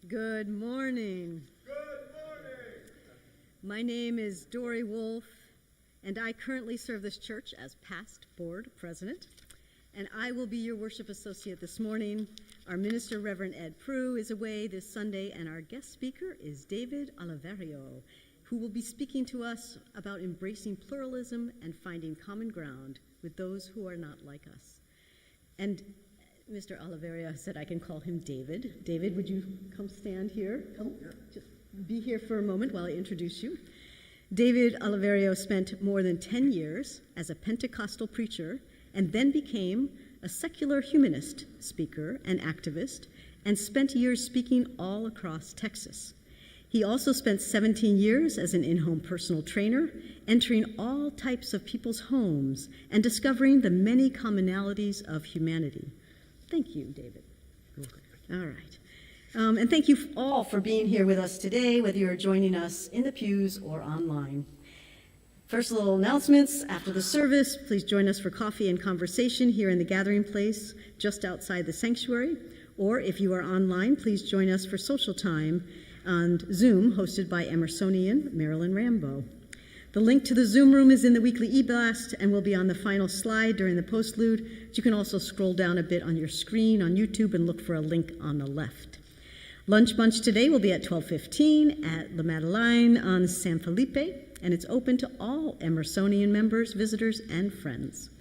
Good morning. Good morning. My name is Dory Wolf, and I currently serve this church as past board president, and I will be your worship associate this morning. Our minister, Reverend Ed Prue, is away this Sunday, and our guest speaker is David Oliverio, who will be speaking to us about embracing pluralism and finding common ground with those who are not like us. And Mr. Oliverio said I can call him David. David, would you come stand here? Come, just be here for a moment while I introduce you. David Oliverio spent more than 10 years as a Pentecostal preacher and then became a secular humanist speaker and activist and spent years speaking all across Texas. He also spent 17 years as an in-home personal trainer, entering all types of people's homes and discovering the many commonalities of humanity. Thank you, David. You're welcome. All right. And thank you all for being here with us today, whether you're joining us in the pews or online. First, little announcements. After the service, please join us for coffee and conversation here in the gathering place just outside the sanctuary. Or if you are online, please join us for social time on Zoom, hosted by Emersonian Marilyn Rambo. The link to the Zoom room is in the weekly e-blast and will be on the final slide during the postlude. You can also scroll down a bit on your screen on YouTube and look for a link on the left. Lunch bunch today will be at 12:15 at La Madeleine on San Felipe, and it's open to all Emersonian members, visitors, and friends.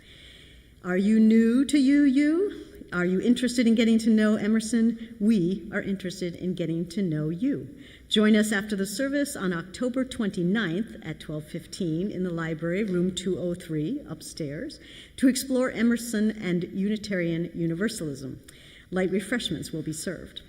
Are you new to UU? Are you interested in getting to know Emerson? We are interested in getting to know you. Join us after the service on October 29th at 12:15 in the library, room 203, upstairs, to explore Emerson and Unitarian Universalism. Light refreshments will be served.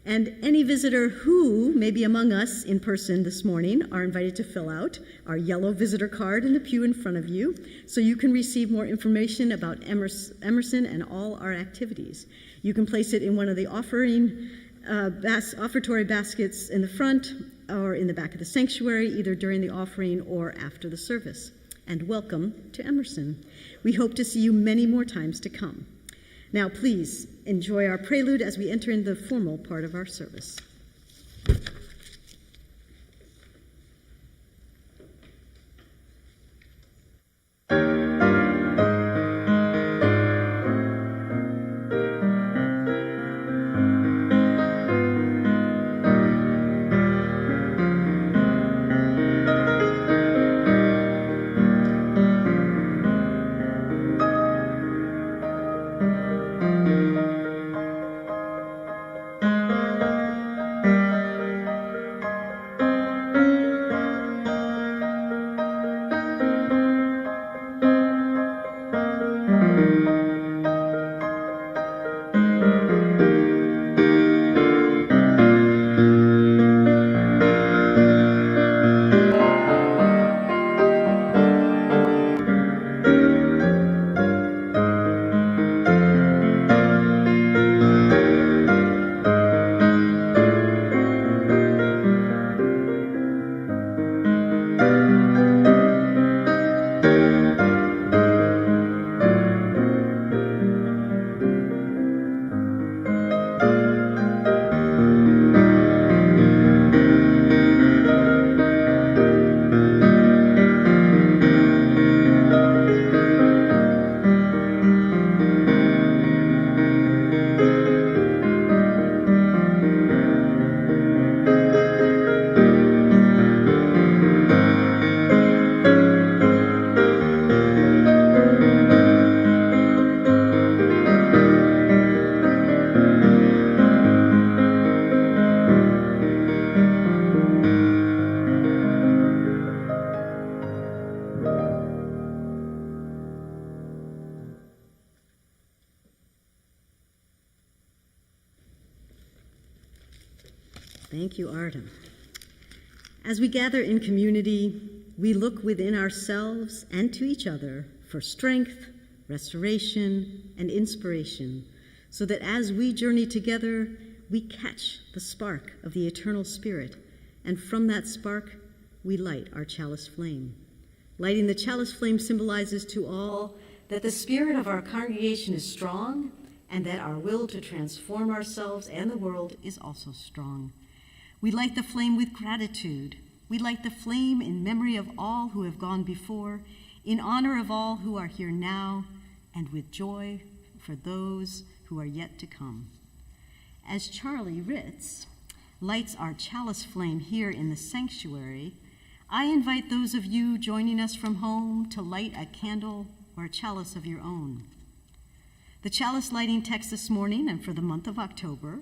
And any visitor who may be among us in person this morning are invited to fill out our yellow visitor card in the pew in front of you so you can receive more information about Emerson and all our activities. You can place it in one of the offertory baskets in the front or in the back of the sanctuary, either during the offering or after the service. And welcome to Emerson. We hope to see you many more times to come. Now, please enjoy our prelude as we enter in the formal part of our service. Thank you, Artem. As we gather in community, we look within ourselves and to each other for strength, restoration, and inspiration, so that as we journey together, we catch the spark of the eternal spirit, and from that spark, we light our chalice flame. Lighting the chalice flame symbolizes to all that the spirit of our congregation is strong and that our will to transform ourselves and the world is also strong. We light the flame with gratitude. We light the flame in memory of all who have gone before, in honor of all who are here now, and with joy for those who are yet to come. As Charlie Ritz lights our chalice flame here in the sanctuary, I invite those of you joining us from home to light a candle or a chalice of your own. The chalice lighting text this morning and for the month of October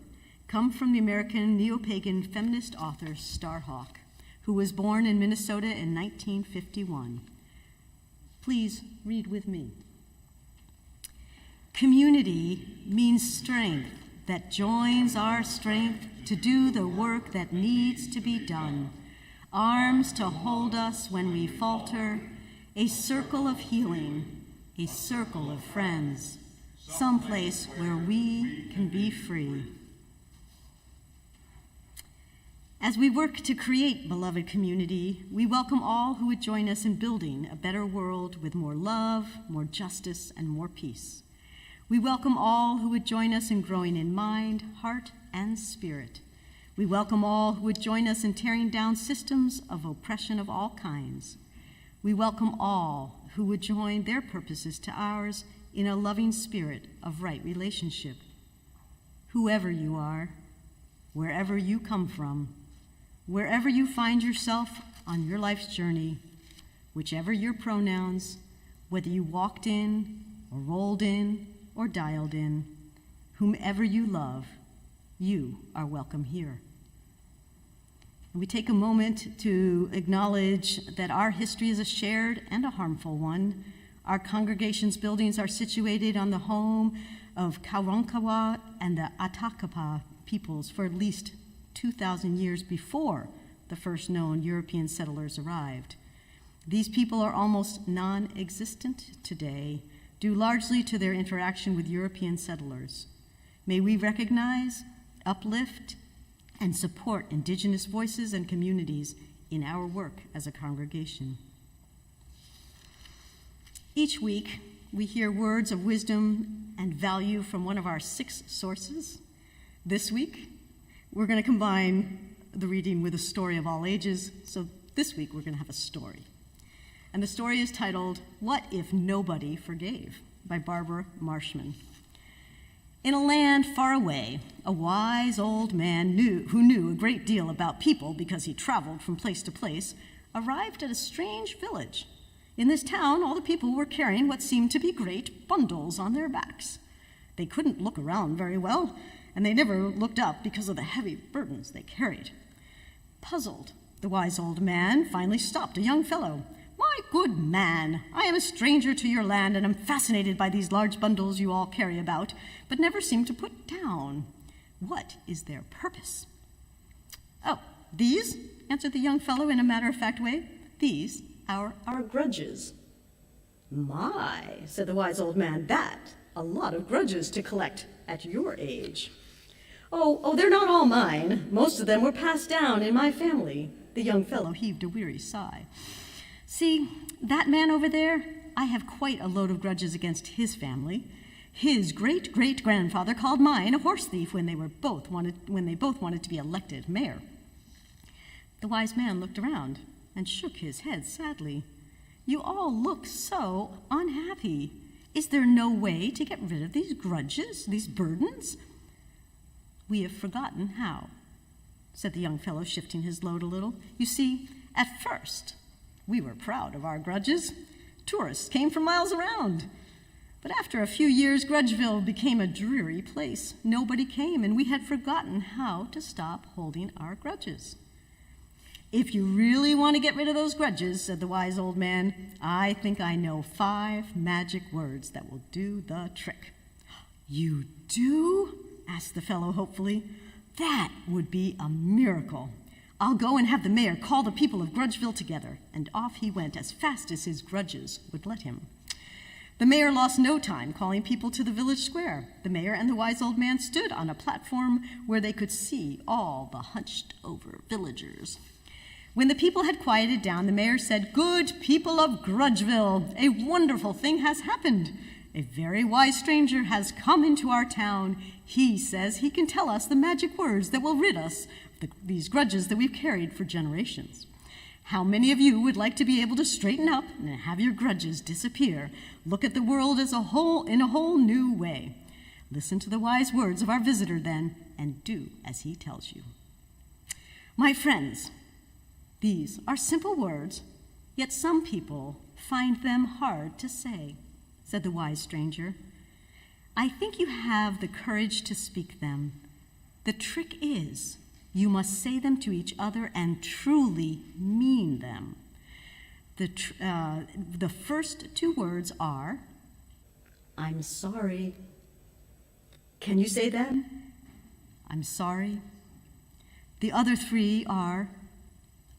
come from the American neo-pagan feminist author Starhawk, who was born in Minnesota in 1951. Please read with me. Community means strength that joins our strength to do the work that needs to be done. Arms to hold us when we falter, a circle of healing, a circle of friends, someplace where we can be free. As we work to create beloved community, we welcome all who would join us in building a better world with more love, more justice, and more peace. We welcome all who would join us in growing in mind, heart, and spirit. We welcome all who would join us in tearing down systems of oppression of all kinds. We welcome all who would join their purposes to ours in a loving spirit of right relationship. Whoever you are, wherever you come from, wherever you find yourself on your life's journey, whichever your pronouns, whether you walked in or rolled in or dialed in, whomever you love, you are welcome here. And we take a moment to acknowledge that our history is a shared and a harmful one. Our congregation's buildings are situated on the home of Karankawa and the Atakapa peoples for at least 2,000 years before the first known European settlers arrived. These people are almost non-existent today, due largely to their interaction with European settlers. May we recognize, uplift, and support Indigenous voices and communities in our work as a congregation. Each week, we hear words of wisdom and value from one of our 6 sources. This week, we're going to combine the reading with a story of all ages, so this week we're going to have a story. And the story is titled, What If Nobody Forgave? By Barbara Marshman. In a land far away, a wise old man who knew a great deal about people because he traveled from place to place, arrived at a strange village. In this town, all the people were carrying what seemed to be great bundles on their backs. They couldn't look around very well, and they never looked up because of the heavy burdens they carried. Puzzled, the wise old man finally stopped a young fellow. "My good man, I am a stranger to your land and am fascinated by these large bundles you all carry about, but never seem to put down. What is their purpose?" "Oh, these," answered the young fellow in a matter-of-fact way, "these are our grudges." "My," said the wise old man, "that a lot of grudges to collect at your age." Oh, they're not all mine. Most of them were passed down in my family." The young fellow heaved a weary sigh. "See, that man over there, I have quite a load of grudges against his family. His great-great-grandfather called mine a horse thief when they both wanted to be elected mayor." The wise man looked around and shook his head sadly. "You all look so unhappy. Is there no way to get rid of these grudges, these burdens?" "We have forgotten how," said the young fellow, shifting his load a little. "You see, at first, we were proud of our grudges. Tourists came from miles around. But after a few years, Grudgeville became a dreary place. Nobody came, and we had forgotten how to stop holding our grudges." "If you really want to get rid of those grudges," said the wise old man, "I think I know 5 magic words that will do the trick." "You do?" asked the fellow hopefully. "That would be a miracle. I'll go and have the mayor call the people of Grudgeville together." And off he went as fast as his grudges would let him. The mayor lost no time calling people to the village square. The mayor and the wise old man stood on a platform where they could see all the hunched-over villagers. When the people had quieted down, the mayor said, "Good people of Grudgeville, a wonderful thing has happened. A very wise stranger has come into our town. He says he can tell us the magic words that will rid us of these grudges that we've carried for generations. How many of you would like to be able to straighten up and have your grudges disappear? Look at the world as a whole in a whole new way. Listen to the wise words of our visitor then, and do as he tells you. My friends, these are simple words, yet some people find them hard to say, said the wise stranger. I think you have the courage to speak them. The trick is, you must say them to each other and truly mean them. The first two words are, I'm sorry. Can you say that? I'm sorry. The other three are,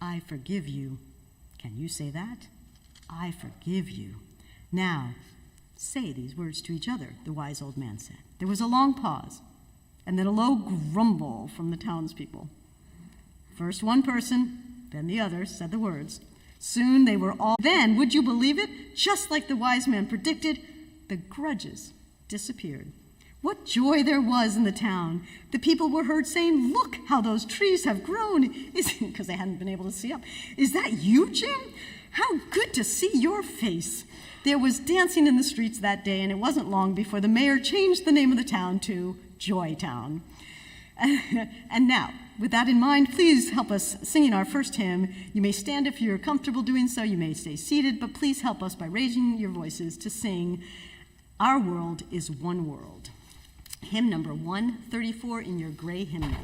I forgive you. Can you say that? I forgive you. Now, say these words to each other, the wise old man said. There was a long pause, and then a low grumble from the townspeople. First one person, then the other said the words. Soon they were all. Then, would you believe it? Just like the wise man predicted, the grudges disappeared. What joy there was in the town. The people were heard saying, look how those trees have grown. Because they hadn't been able to see up. Is that you, Jim? How good to see your face. There was dancing in the streets that day, and it wasn't long before the mayor changed the name of the town to Joy Town. And now, with that in mind, please help us singing our first hymn. You may stand if you're comfortable doing so. You may stay seated, but please help us by raising your voices to sing Our World is One World. Hymn number 134 in your gray hymnal.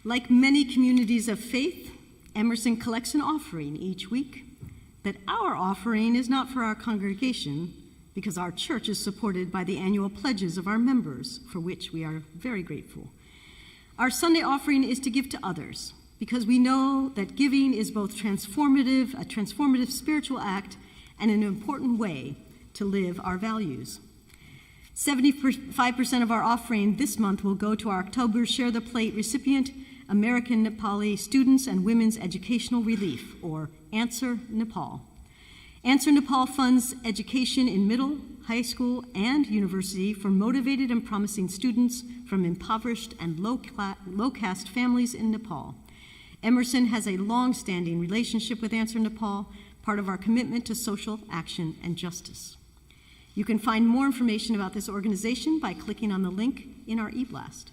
Like many communities of faith, Emerson collects an offering each week. But our offering is not for our congregation, because our church is supported by the annual pledges of our members, for which we are very grateful. Our Sunday offering is to give to others, because we know that giving is both a transformative spiritual act, and an important way to live our values. 75% of our offering this month will go to our October Share the Plate recipient, American Nepali Students and Women's Educational Relief, or Answer Nepal. Answer Nepal funds education in middle, high school, and university for motivated and promising students from impoverished and low-caste families in Nepal. Emerson has a long-standing relationship with Answer Nepal, part of our commitment to social action and justice. You can find more information about this organization by clicking on the link in our e-blast.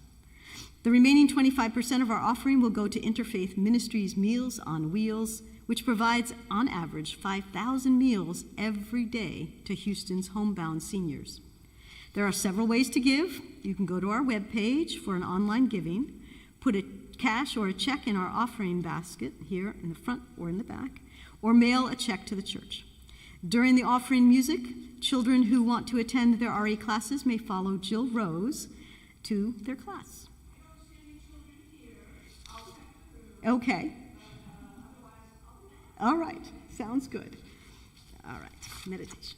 The remaining 25% of our offering will go to Interfaith Ministries Meals on Wheels, which provides, on average, 5,000 meals every day to Houston's homebound seniors. There are several ways to give. You can go to our webpage for an online giving, put a cash or a check in our offering basket here in the front or in the back, or mail a check to the church. During the offering music, children who want to attend their RE classes may follow Jill Rose to their class. Okay. All right. Sounds good. All right. Meditation.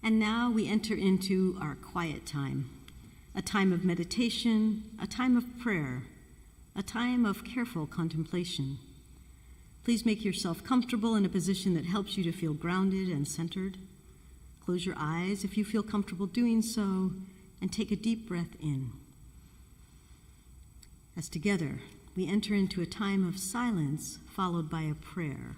And now we enter into our quiet time, a time of meditation, a time of prayer, a time of careful contemplation. Please make yourself comfortable in a position that helps you to feel grounded and centered. Close your eyes if you feel comfortable doing so, and take a deep breath in. As together, we enter into a time of silence followed by a prayer.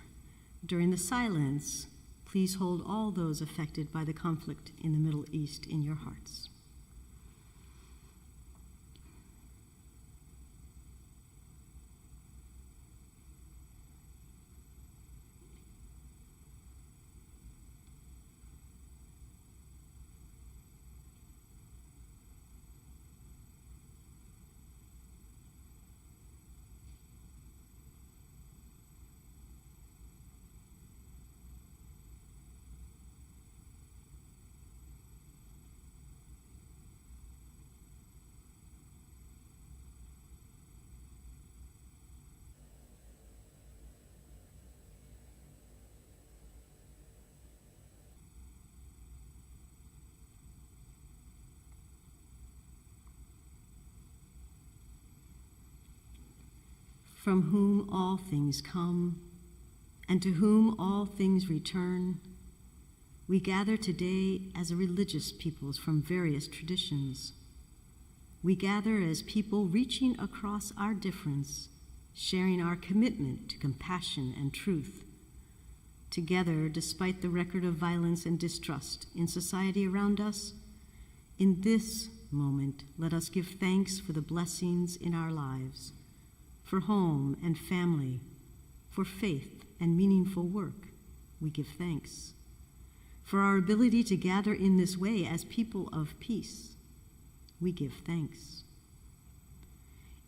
During the silence, please hold all those affected by the conflict in the Middle East in your hearts. From whom all things come, and to whom all things return, we gather today as a religious peoples from various traditions. We gather as people reaching across our difference, sharing our commitment to compassion and truth. Together, despite the record of violence and distrust in society around us, in this moment, let us give thanks for the blessings in our lives, for home and family, for faith and meaningful work. We give thanks. For our ability to gather in this way as people of peace, we give thanks.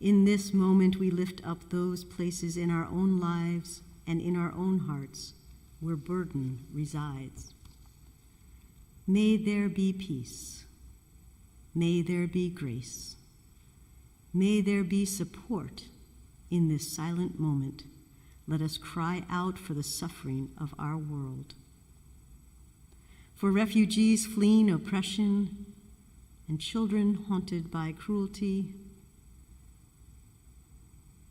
In this moment, we lift up those places in our own lives and in our own hearts where burden resides. May there be peace. May there be grace. May there be support. In this silent moment, let us cry out for the suffering of our world. For refugees fleeing oppression and children haunted by cruelty.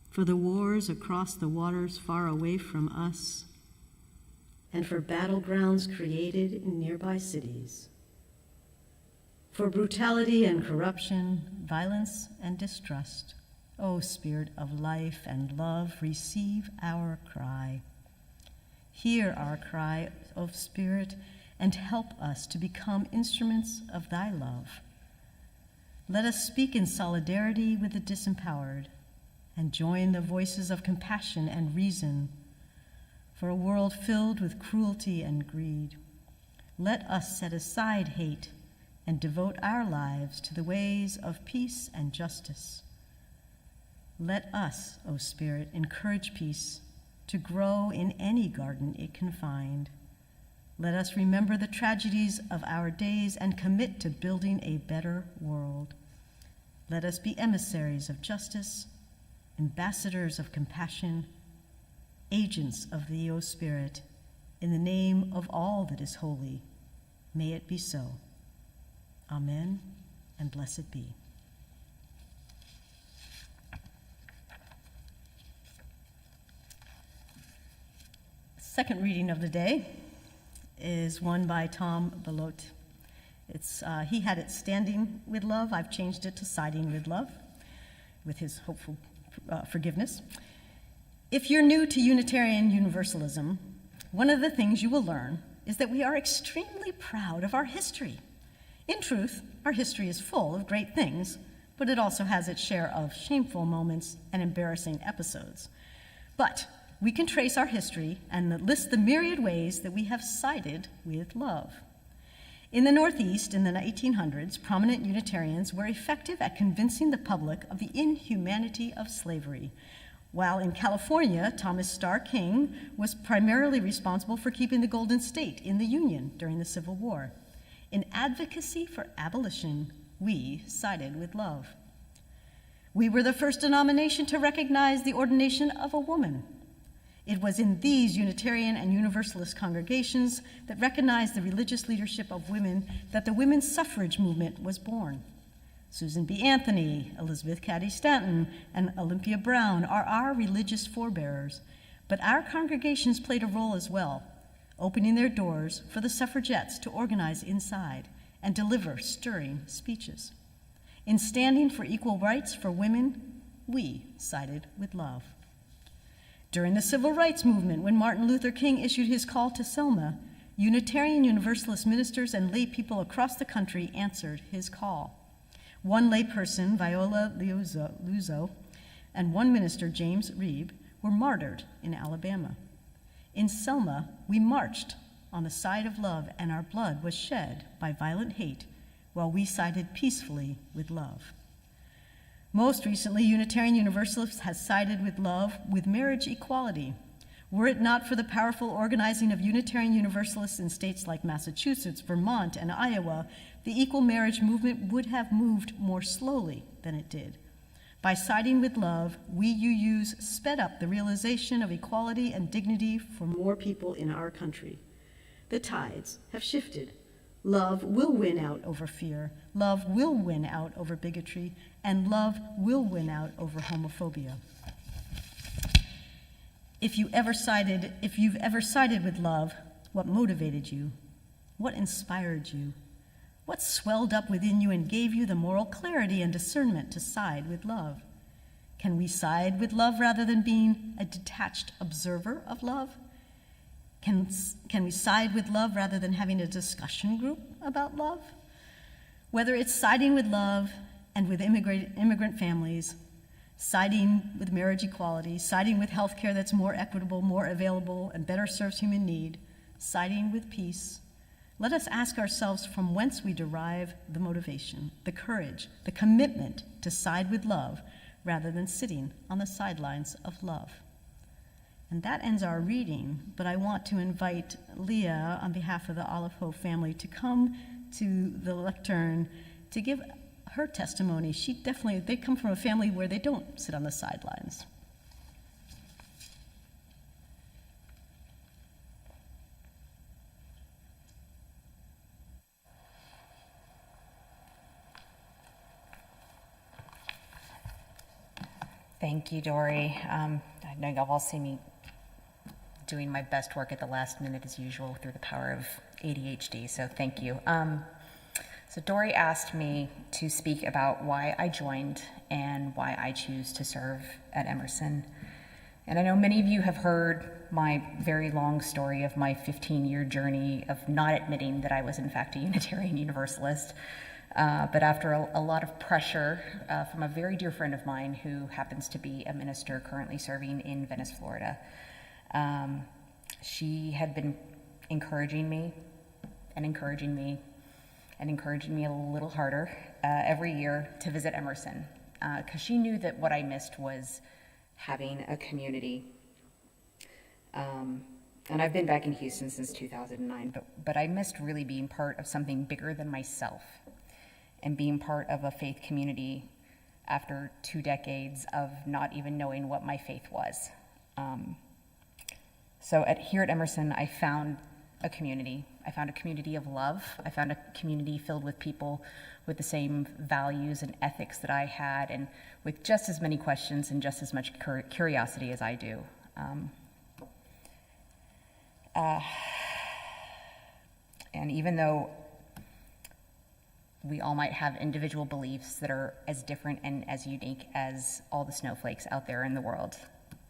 For the wars across the waters far away from us. And for battlegrounds created in nearby cities. For brutality and corruption, violence and distrust. O Spirit of life and love, receive our cry. Hear our cry, O Spirit, and help us to become instruments of thy love. Let us speak in solidarity with the disempowered and join the voices of compassion and reason for a world filled with cruelty and greed. Let us set aside hate and devote our lives to the ways of peace and justice. Let us, O Spirit, encourage peace to grow in any garden it can find. Let us remember the tragedies of our days and commit to building a better world. Let us be emissaries of justice, ambassadors of compassion, agents of thee, O Spirit, in the name of all that is holy. May it be so. Amen, and blessed be. Second reading of the day is one by Tom Belote. He had it standing with love. I've changed it to siding with love, with his hopeful forgiveness. If you're new to Unitarian Universalism, one of the things you will learn is that we are extremely proud of our history. In truth, our history is full of great things, but it also has its share of shameful moments and embarrassing episodes. But we can trace our history and list the myriad ways that we have sided with love. In the Northeast in the 1800s, prominent Unitarians were effective at convincing the public of the inhumanity of slavery, while in California, Thomas Starr King was primarily responsible for keeping the Golden State in the Union during the Civil War. In advocacy for abolition, we sided with love. We were the first denomination to recognize the ordination of a woman. It was in these Unitarian and Universalist congregations that recognized the religious leadership of women that the women's suffrage movement was born. Susan B. Anthony, Elizabeth Cady Stanton, and Olympia Brown are our religious forebearers, but our congregations played a role as well, opening their doors for the suffragettes to organize inside and deliver stirring speeches. In standing for equal rights for women, we sided with love. During the Civil Rights Movement, when Martin Luther King issued his call to Selma, Unitarian Universalist ministers and lay people across the country answered his call. One layperson, Viola Luzo, and one minister, James Reeb, were martyred in Alabama. In Selma, we marched on the side of love, and our blood was shed by violent hate while we sided peacefully with love. Most recently, Unitarian Universalists has sided with love with marriage equality. Were it not for the powerful organizing of Unitarian Universalists in states like Massachusetts, Vermont, and Iowa, the equal marriage movement would have moved more slowly than it did. By siding with love, we UUs sped up the realization of equality and dignity for more people in our country. The tides have shifted. Love will win out over fear. Love will win out over bigotry, and love will win out over homophobia. If you've ever sided with love, what motivated you? What inspired you? What swelled up within you and gave you the moral clarity and discernment to side with love? Can we side with love rather than being a detached observer of love? Can we side with love rather than having a discussion group about love? Whether it's siding with love and with immigrant families, siding with marriage equality, siding with healthcare that's more equitable, more available, and better serves human need, siding with peace, let us ask ourselves from whence we derive the motivation, the courage, the commitment to side with love rather than sitting on the sidelines of love. And that ends our reading, but I want to invite Leah, on behalf of the Oliverio family, to come to the lectern to give her testimony. They come from a family where they don't sit on the sidelines. Thank you, Dory. I know you've all seen me doing my best work at the last minute as usual through the power of ADHD, so thank you. So Dory asked me to speak about why I joined and why I choose to serve at Emerson. And I know many of you have heard my very long story of my 15-year journey of not admitting that I was in fact a Unitarian Universalist. But after a lot of pressure from a very dear friend of mine who happens to be a minister currently serving in Venice, Florida, she had been encouraging me and encouraging me and encouraging me a little harder every year to visit Emerson, because she knew that what I missed was having a community. And I've been back in Houston since 2009, but I missed really being part of something bigger than myself and being part of a faith community after 2 decades of not even knowing what my faith was. So here at Emerson, I found a community. I found a community of love. I found a community filled with people with the same values and ethics that I had, and with just as many questions and just as much curiosity as I do. And even though we all might have individual beliefs that are as different and as unique as all the snowflakes out there in the world,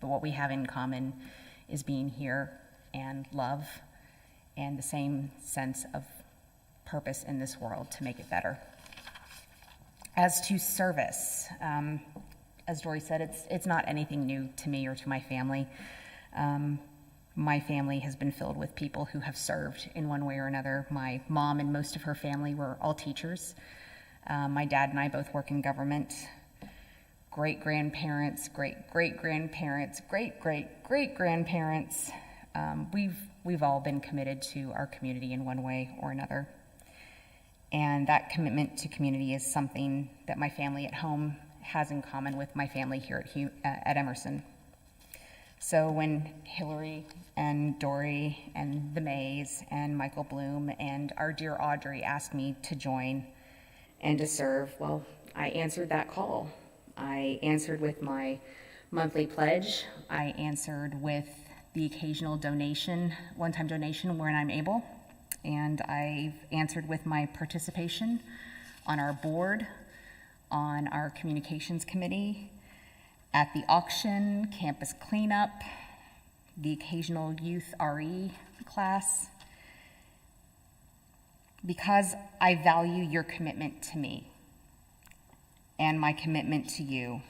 but what we have in common is being here and love and the same sense of purpose in this world to make it better. As to service, as Dory said, it's not anything new to me or to my family. My family has been filled with people who have served in one way or another. My mom and most of her family were all teachers. My dad and I both work in government. Great-grandparents, great-great-grandparents, great-great-great-grandparents. We've all been committed to our community in one way or another. And that commitment to community is something that my family at home has in common with my family here at Emerson. So when Hillary and Dory and the Mays and Michael Bloom and our dear Audrey asked me to join and to serve, well, I answered that call. I answered with my monthly pledge. I answered with the occasional donation, one-time donation when I'm able. And I've answered with my participation on our board, on our communications committee, at the auction, campus cleanup, the occasional youth RE class, because I value your commitment to me and my commitment to you.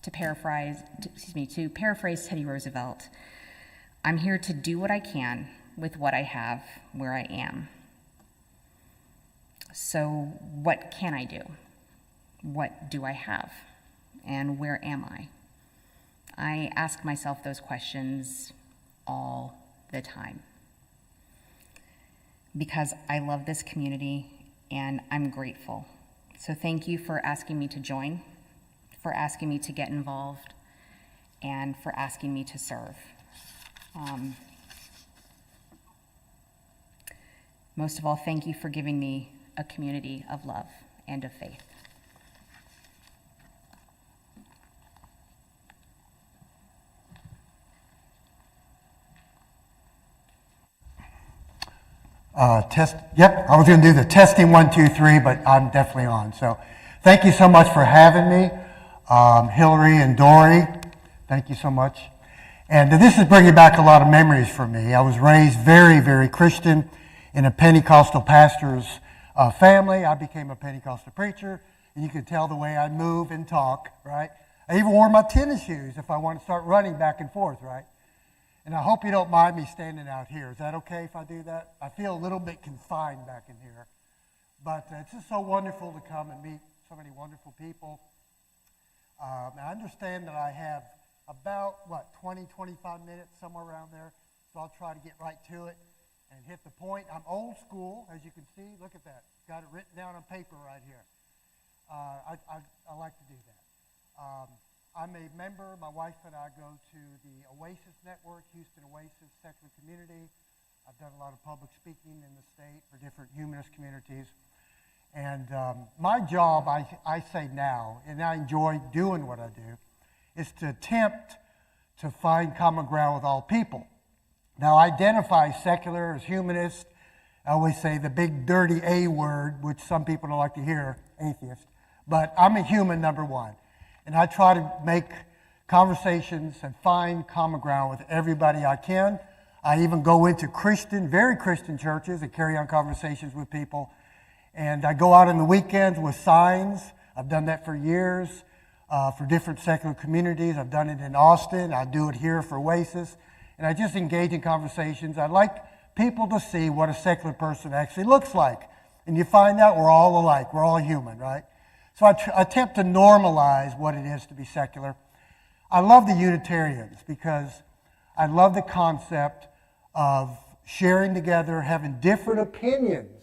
To paraphrase Teddy Roosevelt, I'm here to do what I can with what I have where I am. So what can I do? What do I have? And where am I? I ask myself those questions all the time because I love this community and I'm grateful. So thank you for asking me to join, for asking me to get involved, and for asking me to serve. Most of all, thank you for giving me a community of love and of faith. Yep, I was going to do the testing 1, 2, 3, but I'm definitely on. So thank you so much for having me. Hillary and Dory, thank you so much. And this is bringing back a lot of memories for me. I was raised very, very Christian in a Pentecostal pastor's family. I became a Pentecostal preacher, and you can tell the way I move and talk, right? I even wore my tennis shoes if I want to start running back and forth, right? And I hope you don't mind me standing out here. Is that okay if I do that? I feel a little bit confined back in here. But it's just so wonderful to come and meet so many wonderful people. I understand that I have about, 20, 25 minutes, somewhere around there. So I'll try to get right to it and hit the point. I'm old school, as you can see. Look at that. Got it written down on paper right here. I like to do that. I'm a member, my wife and I go to the Oasis Network, Houston Oasis Secular Community. I've done a lot of public speaking in the state for different humanist communities. And my job, I say now, and I enjoy doing what I do, is to attempt to find common ground with all people. Now, I identify secular as humanist. I always say the big dirty A word, which some people don't like to hear, atheist. But I'm a human, number one. And I try to make conversations and find common ground with everybody I can. I even go into Christian, very Christian churches and carry on conversations with people. And I go out on the weekends with signs. I've done that for years for different secular communities. I've done it in Austin. I do it here for Oasis. And I just engage in conversations. I'd like people to see what a secular person actually looks like. And you find out we're all alike. We're all human, right? So I attempt to normalize what it is to be secular. I love the Unitarians because I love the concept of sharing together, having different opinions.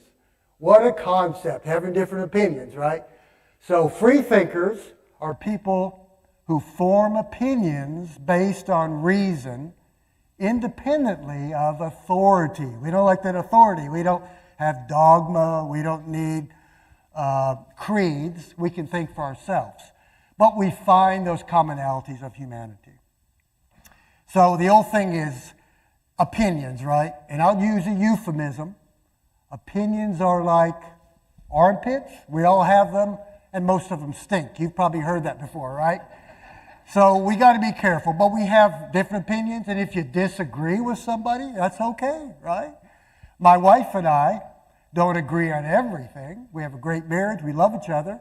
What a concept, having different opinions, right? So free thinkers are people who form opinions based on reason independently of authority. We don't like that authority. We don't have dogma. We don't need creeds. We can think for ourselves. But we find those commonalities of humanity. So the old thing is opinions, right? And I'll use a euphemism. Opinions are like armpits. We all have them, and most of them stink. You've probably heard that before, right? So we got to be careful. But we have different opinions, and if you disagree with somebody, that's okay, right? My wife and I don't agree on everything. We have a great marriage. We love each other.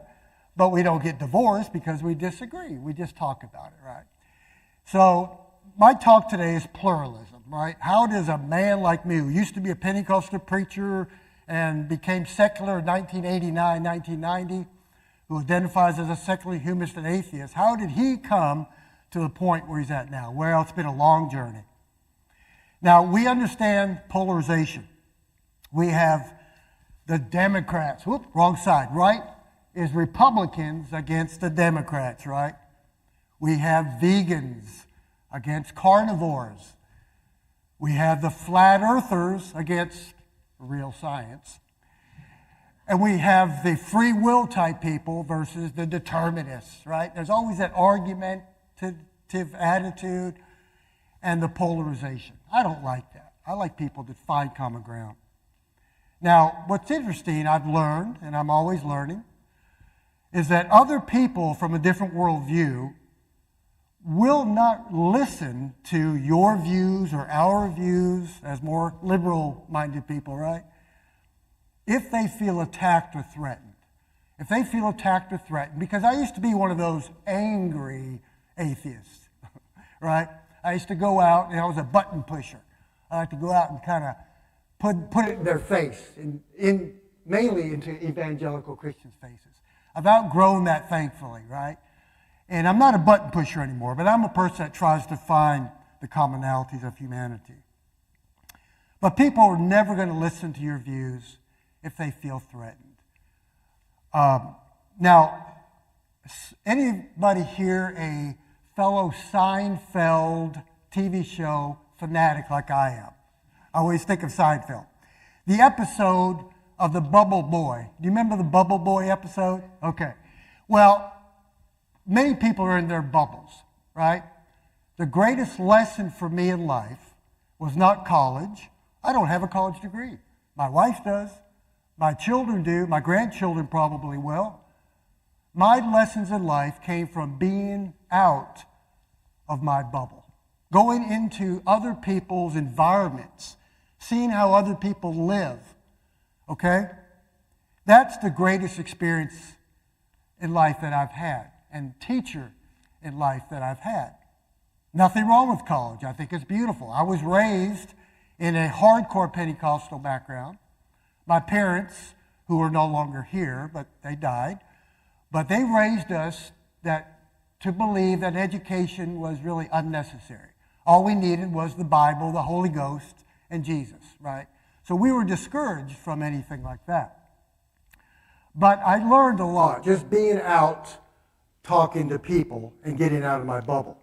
But we don't get divorced because we disagree. We just talk about it, right? So my talk today is pluralism, right? How does a man like me, who used to be a Pentecostal preacher and became secular in 1989, 1990, who identifies as a secular humanist and atheist, how did he come to the point where he's at now? Well, it's been a long journey. Now, we understand polarization. We have the Democrats, wrong side, right? Is Republicans against the Democrats, right? We have vegans against carnivores. We have the flat earthers against real science. And we have the free will type people versus the determinists, right? There's always that argumentative attitude and the polarization. I don't like that. I like people that find common ground. Now, what's interesting, I've learned, and I'm always learning, is that other people from a different worldview will not listen to your views or our views as more liberal-minded people, right? If they feel attacked or threatened. If they feel attacked or threatened, because I used to be one of those angry atheists, right? I used to go out, and I was a button pusher. I like to go out and kind of put it in their face, mainly into evangelical Christians' faces. I've outgrown that, thankfully, right? And I'm not a button pusher anymore, but I'm a person that tries to find the commonalities of humanity. But people are never going to listen to your views if they feel threatened. Now, anybody here a fellow Seinfeld TV show fanatic like I am? I always think of Seinfeld. The episode of the Bubble Boy. Do you remember the Bubble Boy episode? Okay. Well, many people are in their bubbles, right? The greatest lesson for me in life was not college. I don't have a college degree. My wife does. My children do. My grandchildren probably will. My lessons in life came from being out of my bubble, going into other people's environments, seeing how other people live. Okay? That's the greatest experience in life that I've had, and teacher in life that I've had. Nothing wrong with college. I think it's beautiful. I was raised in a hardcore Pentecostal background. My parents, who are no longer here, but they died, but they raised us to believe that education was really unnecessary. All we needed was the Bible, the Holy Ghost, and Jesus, right? So we were discouraged from anything like that. But I learned a lot just being out, talking to people, and getting out of my bubble.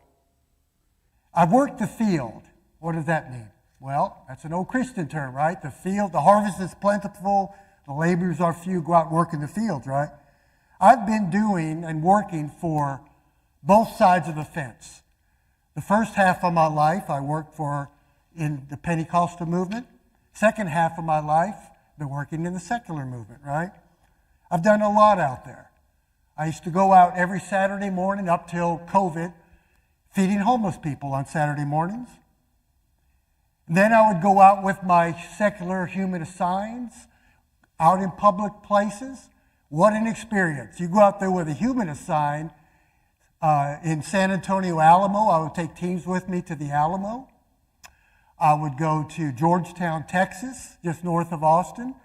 I've worked the field. What does that mean? Well, that's an old Christian term, right? The field, the harvest is plentiful, the laborers are few, go out and work in the fields, right? I've been doing and working for both sides of the fence. The first half of my life I worked in the Pentecostal movement. Second half of my life, been working in the secular movement, right? I've done a lot out there. I used to go out every Saturday morning up till COVID, feeding homeless people on Saturday mornings. And then I would go out with my secular humanist signs out in public places. What an experience. You go out there with a humanist sign in San Antonio, Alamo. I would take teams with me to the Alamo. I would go to Georgetown, Texas, just north of Austin,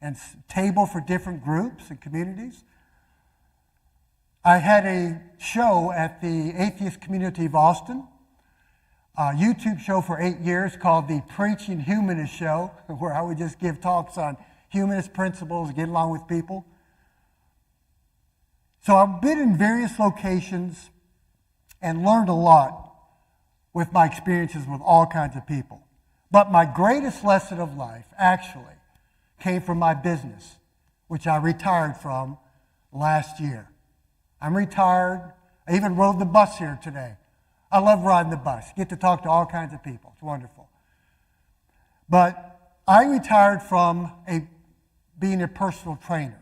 and table for different groups and communities. I had a show at the Atheist Community of Austin, a YouTube show for 8 years called the Preaching Humanist Show, where I would just give talks on humanist principles, get along with people. So I've been in various locations and learned a lot with my experiences with all kinds of people. But my greatest lesson of life actually came from my business, which I retired from last year. I'm retired. I even rode the bus here today. I love riding the bus. Get to talk to all kinds of people. It's wonderful. But I retired from being a personal trainer.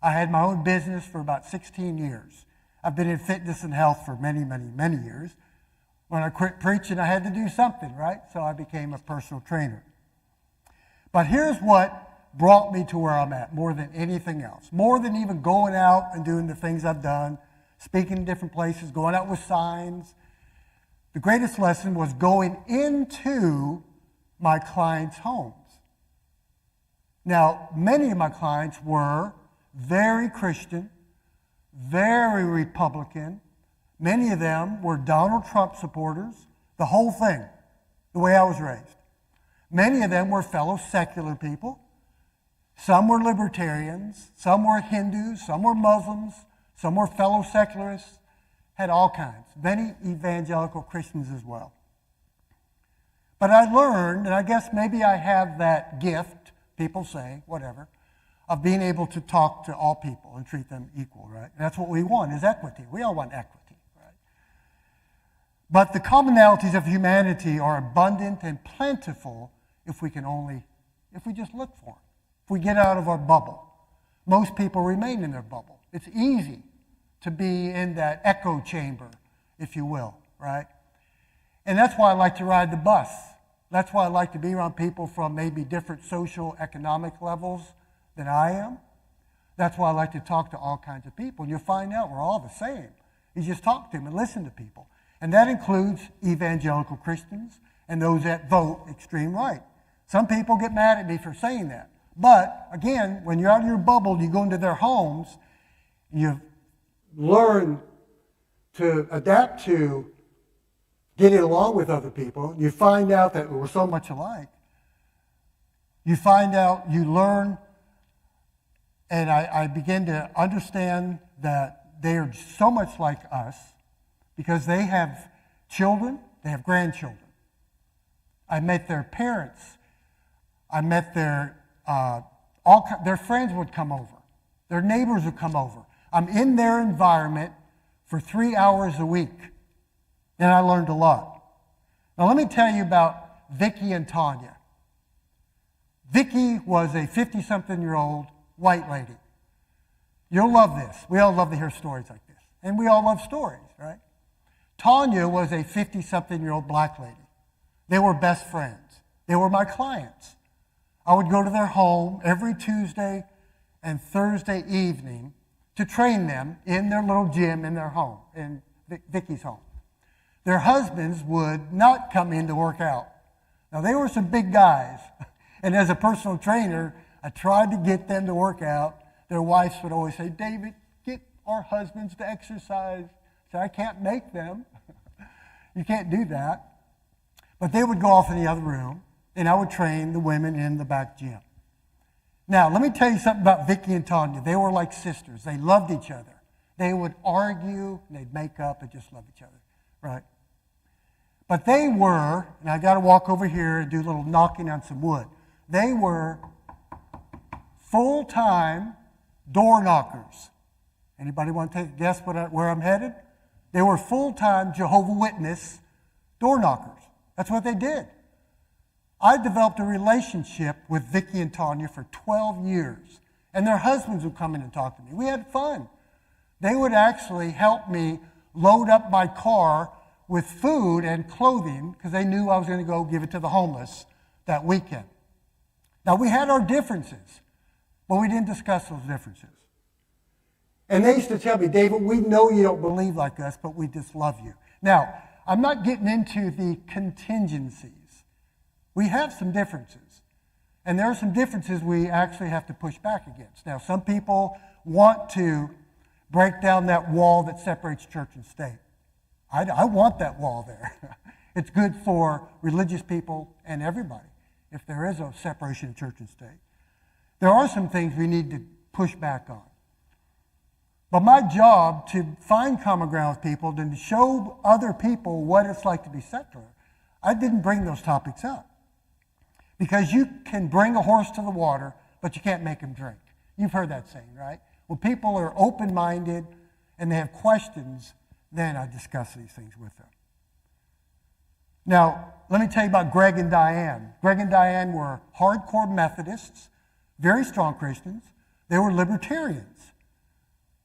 I had my own business for about 16 years. I've been in fitness and health for many, many, many years. When I quit preaching, I had to do something, right? So I became a personal trainer. But here's what brought me to where I'm at more than anything else. More than even going out and doing the things I've done, speaking in different places, going out with signs. The greatest lesson was going into my clients' homes. Now, many of my clients were very Christian, very Republican. Many of them were Donald Trump supporters, the whole thing, the way I was raised. Many of them were fellow secular people. Some were libertarians, some were Hindus, some were Muslims, some were fellow secularists, had all kinds. Many evangelical Christians as well. But I learned, and I guess maybe I have that gift, people say, whatever, of being able to talk to all people and treat them equal, right? And that's what we want, is equity. We all want equity, right? But the commonalities of humanity are abundant and plentiful if we just look for them. If we get out of our bubble. Most people remain in their bubble. It's easy to be in that echo chamber, if you will, right? And that's why I like to ride the bus. That's why I like to be around people from maybe different social, economic levels than I am. That's why I like to talk to all kinds of people. And you'll find out we're all the same. You just talk to them and listen to people. And that includes evangelical Christians and those that vote extreme right. Some people get mad at me for saying that. But, again, when you're out of your bubble, you go into their homes, you learn to adapt to getting along with other people. You find out that we're so much alike. You find out, you learn, and I begin to understand that they are so much like us because they have children, they have grandchildren. I met their parents. I met their friends would come over. Their neighbors would come over. I'm in their environment for 3 hours a week, and I learned a lot. Now let me tell you about Vicki and Tanya. Vicki was a 50-something-year-old white lady. You'll love this. We all love to hear stories like this. And we all love stories, right? Tanya was a 50-something-year-old black lady. They were best friends. They were my clients. I would go to their home every Tuesday and Thursday evening to train them in their little gym in their home, in Vicki's home. Their husbands would not come in to work out. Now, they were some big guys. And as a personal trainer, I tried to get them to work out. Their wives would always say, David, get our husbands to exercise. So I can't make them. You can't do that. But they would go off in the other room, and I would train the women in the back gym. Now, let me tell you something about Vicki and Tanya. They were like sisters. They loved each other. They would argue, and they'd make up and just love each other, right? But they were, and I got to walk over here and do a little knocking on some wood. They were full-time door knockers. Anybody want to take a guess where I'm headed? They were full-time Jehovah's Witness door knockers. That's what they did. I developed a relationship with Vicki and Tanya for 12 years, and their husbands would come in and talk to me. We had fun. They would actually help me load up my car with food and clothing because they knew I was going to go give it to the homeless that weekend. Now, we had our differences. but we didn't discuss those differences. And they used to tell me, David, we know you don't believe like us, but we just love you. Now, I'm not getting into the contingencies. We have some differences. And there are some differences we actually have to push back against. Now, some people want to break down that wall that separates church and state. I want that wall there. It's good for religious people and everybody if there is a separation of church and state. There are some things we need to push back on. But my job to find common ground with people and to show other people what it's like to be secular, I didn't bring those topics up. Because you can bring a horse to the water, but you can't make him drink. You've heard that saying, right? When people are open-minded and they have questions, then I discuss these things with them. Now, let me tell you about Greg and Diane. Greg and Diane were hardcore Methodists, very strong Christians. They were libertarians.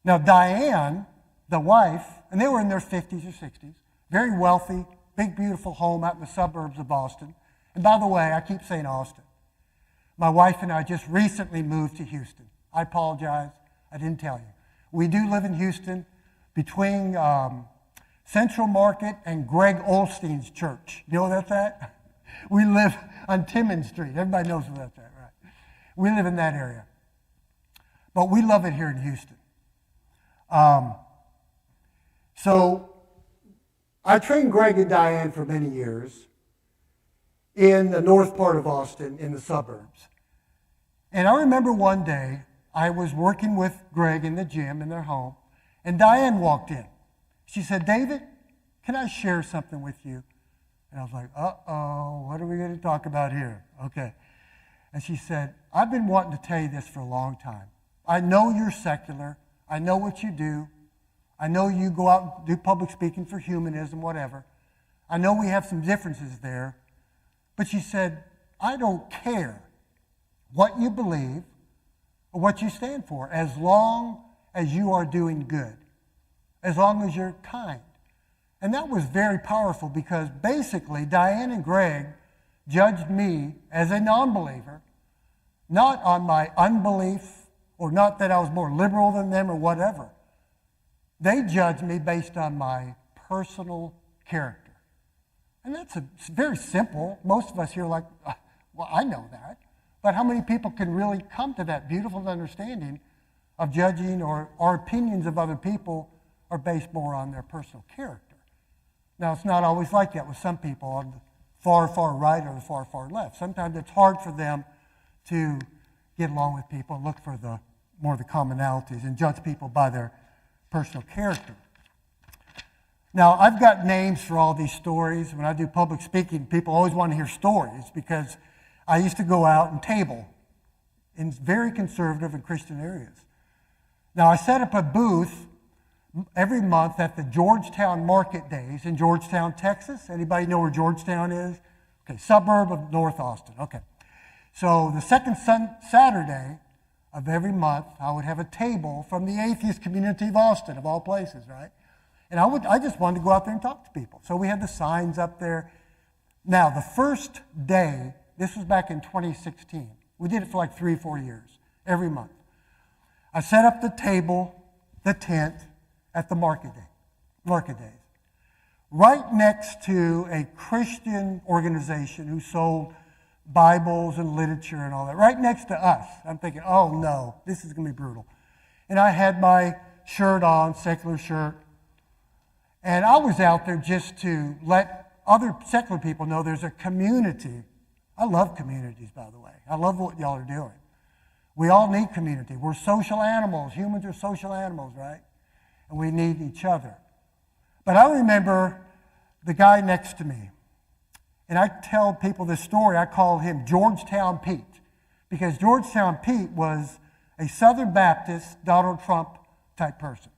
Now, Diane, the wife, and they were in their 50s or 60s, very wealthy, big, beautiful home out in the suburbs of Boston. And by the way, I keep saying Austin. My wife and I just recently moved to Houston. I apologize. I didn't tell you. We do live in Houston between Central Market and Greg Olstein's church. You know what that's at? We live on Timmons Street. Everybody knows where that's at, right? We live in that area. But we love it here in Houston. So I trained Greg and Diane for many years in the north part of Austin, in the suburbs. And I remember one day I was working with Greg in the gym in their home, and Diane walked in. She said, David, can I share something with you? And I was like, uh-oh, what are we going to talk about here? Okay. And she said, I've been wanting to tell you this for a long time. I know you're secular. I know what you do. I know you go out and do public speaking for humanism, whatever. I know we have some differences there. But she said, I don't care what you believe or what you stand for, as long as you are doing good, as long as you're kind. And that was very powerful because basically Diane and Greg judged me as a non-believer, not on my unbelief or not that I was more liberal than them or whatever. They judged me based on my personal character. And that's very simple. Most of us here are like, well, I know that. But how many people can really come to that beautiful understanding of judging, or our opinions of other people are based more on their personal character? Now, it's not always like that with some people on the far, far right or the far, far left. Sometimes it's hard for them to get along with people and look for more of the commonalities and judge people by their personal character. Now, I've got names for all these stories. When I do public speaking, people always want to hear stories because I used to go out and table in very conservative and Christian areas. Now, I set up a booth every month at the Georgetown Market Days in Georgetown, Texas. Anybody know where Georgetown is? Okay, suburb of North Austin. Okay. So the second Saturday of every month, I would have a table from the atheist community of Austin, of all places, right? And I just wanted to go out there and talk to people. So we had the signs up there. Now, the first day, this was back in 2016. We did it for like 3 or 4 years, every month. I set up the table, the tent, at the market days, right next to a Christian organization who sold Bibles and literature and all that, right next to us. I'm thinking, oh no, this is going to be brutal. And I had my shirt on, secular shirt, and I was out there just to let other secular people know there's a community. I love communities, by the way. I love what y'all are doing. We all need community. We're social animals. Humans are social animals, right? And we need each other. But I remember the guy next to me, and I tell people this story. I call him Georgetown Pete, because Georgetown Pete was a Southern Baptist, Donald Trump type person.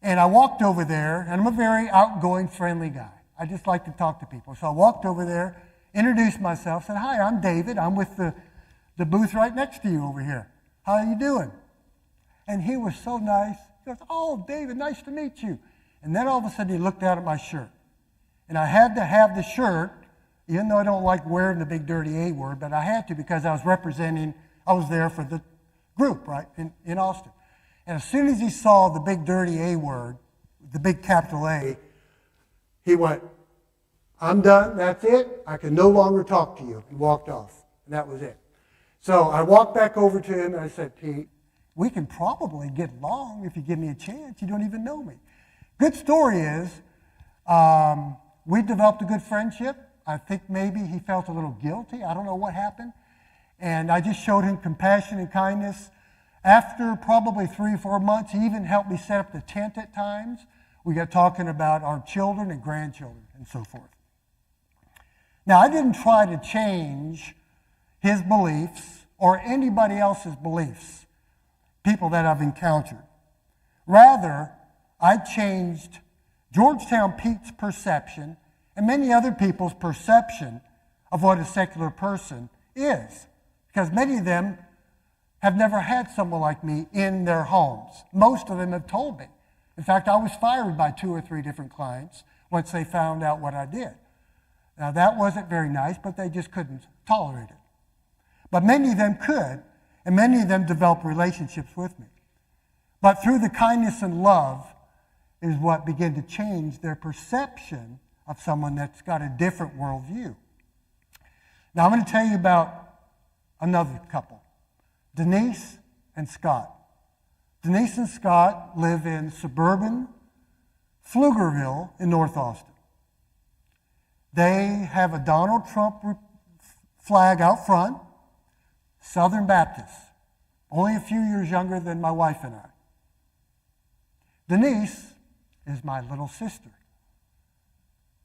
And I walked over there, and I'm a very outgoing, friendly guy. I just like to talk to people. So I walked over there, introduced myself, said, hi, I'm David. I'm with the booth right next to you over here. How are you doing? And he was so nice. He goes, oh, David, nice to meet you. And then all of a sudden he looked down at my shirt. And I had to have the shirt, even though I don't like wearing the big dirty A word, but I had to because I was there for the group, right, in Austin. And as soon as he saw the big dirty A word, the big capital A, he went, "I'm done, that's it, I can no longer talk to you." He walked off, and that was it. So I walked back over to him and I said, "Pete, we can probably get along if you give me a chance. You don't even know me." Good story is, we developed a good friendship. I think maybe he felt a little guilty. I don't know what happened. And I just showed him compassion and kindness. After probably 3 or 4 months, he even helped me set up the tent at times. We got talking about our children and grandchildren and so forth. Now, I didn't try to change his beliefs or anybody else's beliefs, people that I've encountered. Rather, I changed Georgetown Pete's perception and many other people's perception of what a secular person is, because many of them have never had someone like me in their homes. Most of them have told me. In fact, I was fired by 2 or 3 different clients once they found out what I did. Now, that wasn't very nice, but they just couldn't tolerate it. But many of them could, and many of them developed relationships with me. But through the kindness and love is what began to change their perception of someone that's got a different worldview. Now, I'm going to tell you about another couple, Denise and Scott. Denise and Scott live in suburban Pflugerville in North Austin. They have a Donald Trump flag out front, Southern Baptists, only a few years younger than my wife and I. Denise is my little sister.